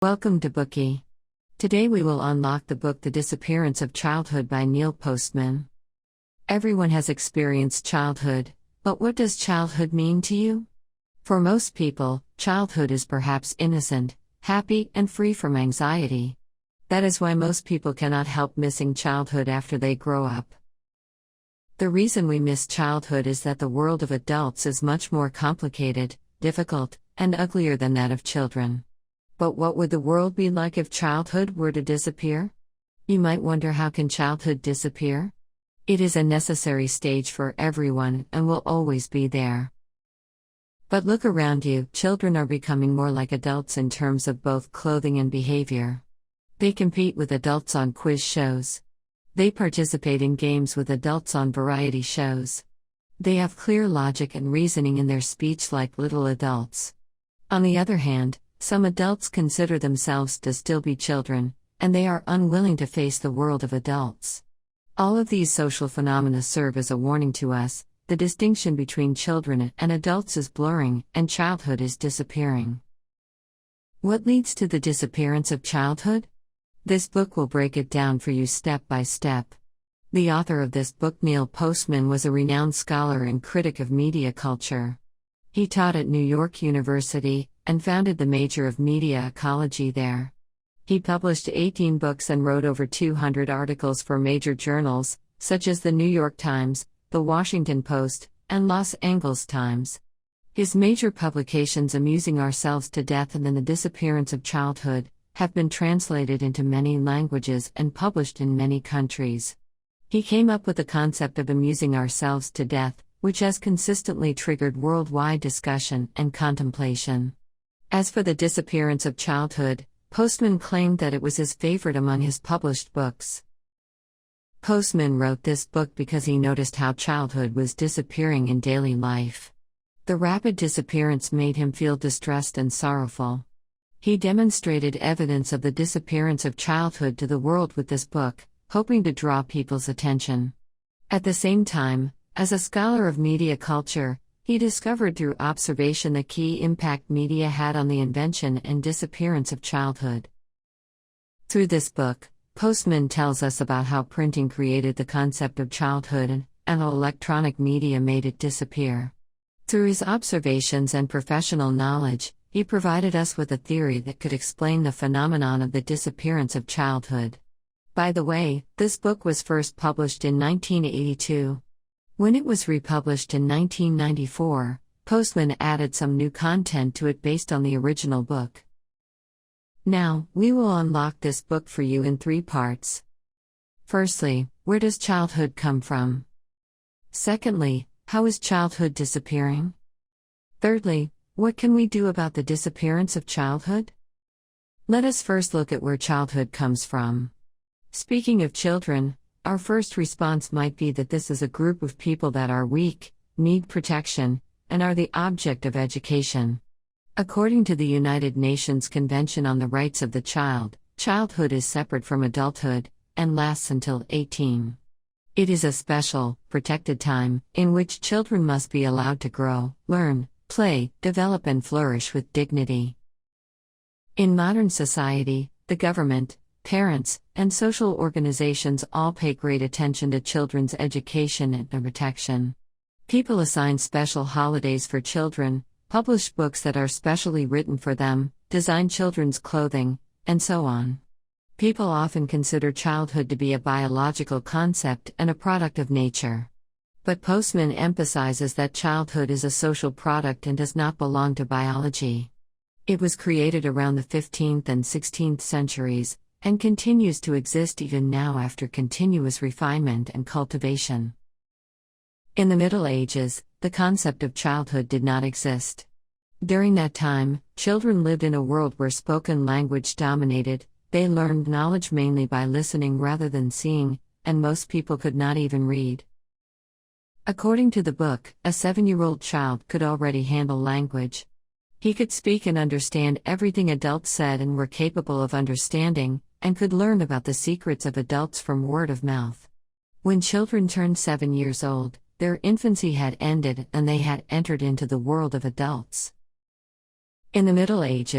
Welcome to Bookie. Today we will unlock the book The Disappearance of Childhood by Neil Postman. Everyone has experienced childhood, but what does childhood mean to you? For most people, childhood is perhaps innocent, happy, and free from anxiety. That is why most people cannot help missing childhood after they grow up. The reason we miss childhood is that the world of adults is much more complicated, difficult, and uglier than that of children. But what would the world be like if childhood were to disappear? You might wonder, how can childhood disappear? It is a necessary stage for everyone and will always be there. But look around you, children are becoming more like adults in terms of both clothing and behavior. They compete with adults on quiz shows. They participate in games with adults on variety shows. They have clear logic and reasoning in their speech like little adults. On the other hand, some adults consider themselves to still be children, and they are unwilling to face the world of adults. All of these social phenomena serve as a warning to us: the distinction between children and adults is blurring, and childhood is disappearing. What leads to the disappearance of childhood? This book will break it down for you step by step. The author of this book, Neil Postman, was a renowned scholar and critic of media culture. He taught at New York University, and founded the major of media ecology there. He published 18 books and wrote over 200 articles for major journals, such as the New York Times, the Washington Post, and Los Angeles Times. His major publications, Amusing Ourselves to Death and then The Disappearance of Childhood, have been translated into many languages and published in many countries. He came up with the concept of amusing ourselves to death, which has consistently triggered worldwide discussion and contemplation. As for The Disappearance of Childhood, Postman claimed that it was his favorite among his published books. Postman wrote this book because he noticed how childhood was disappearing in daily life. The rapid disappearance made him feel distressed and sorrowful. He demonstrated evidence of the disappearance of childhood to the world with this book, hoping to draw people's attention. At the same time, as a scholar of media culture, he discovered through observation the key impact media had on the invention and disappearance of childhood. Through this book, Postman tells us about how printing created the concept of childhood and how electronic media made it disappear. Through his observations and professional knowledge, he provided us with a theory that could explain the phenomenon of the disappearance of childhood. By the way, this book was first published in 1982. When it was republished in 1994, Postman added some new content to it based on the original book. Now, we will unlock this book for you in 3 parts. Firstly, where does childhood come from? Secondly, how is childhood disappearing? Thirdly, what can we do about the disappearance of childhood? Let us first look at where childhood comes from. Speaking of children, our first response might be that this is a group of people that are weak, need protection, and are the object of education. According to the United Nations Convention on the Rights of the Child, childhood is separate from adulthood, and lasts until 18. It is a special, protected time, in which children must be allowed to grow, learn, play, develop and flourish with dignity. In modern society, the government, parents, and social organizations all pay great attention to children's education and protection. People assign special holidays for children, publish books that are specially written for them, design children's clothing, and so on. People often consider childhood to be a biological concept and a product of nature. But Postman emphasizes that childhood is a social product and does not belong to biology. It was created around the 15th and 16th centuries, and continues to exist even now after continuous refinement and cultivation. In the Middle Ages, the concept of childhood did not exist. During that time, children lived in a world where spoken language dominated. They learned knowledge mainly by listening rather than seeing, and most people could not even read. According to the book, a 7-year-old child could already handle language. He could speak and understand everything adults said and were capable of understanding, and could learn about the secrets of adults from word of mouth. When children turned 7 years old, their infancy had ended and they had entered into the world of adults. In the Middle Ages,